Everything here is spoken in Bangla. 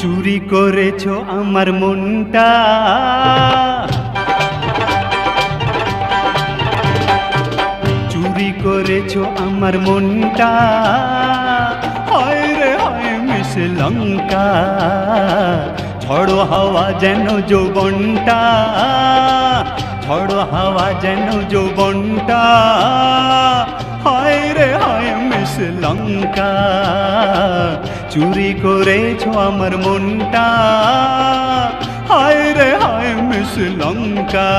চুরি করেছো আমার মনটা, চুরি করেছো আমার মনটা, হায় রে হায় মিস লঙ্কা, ঝড়ো হাওয়া যেন যৌবনটা, ঝড়ো হাওয়া যেন যৌবনটা, হায় রে হায় মিস লঙ্কা, চুরি করেছো আমার মনটা, হায় রে হায় মিস লঙ্কা।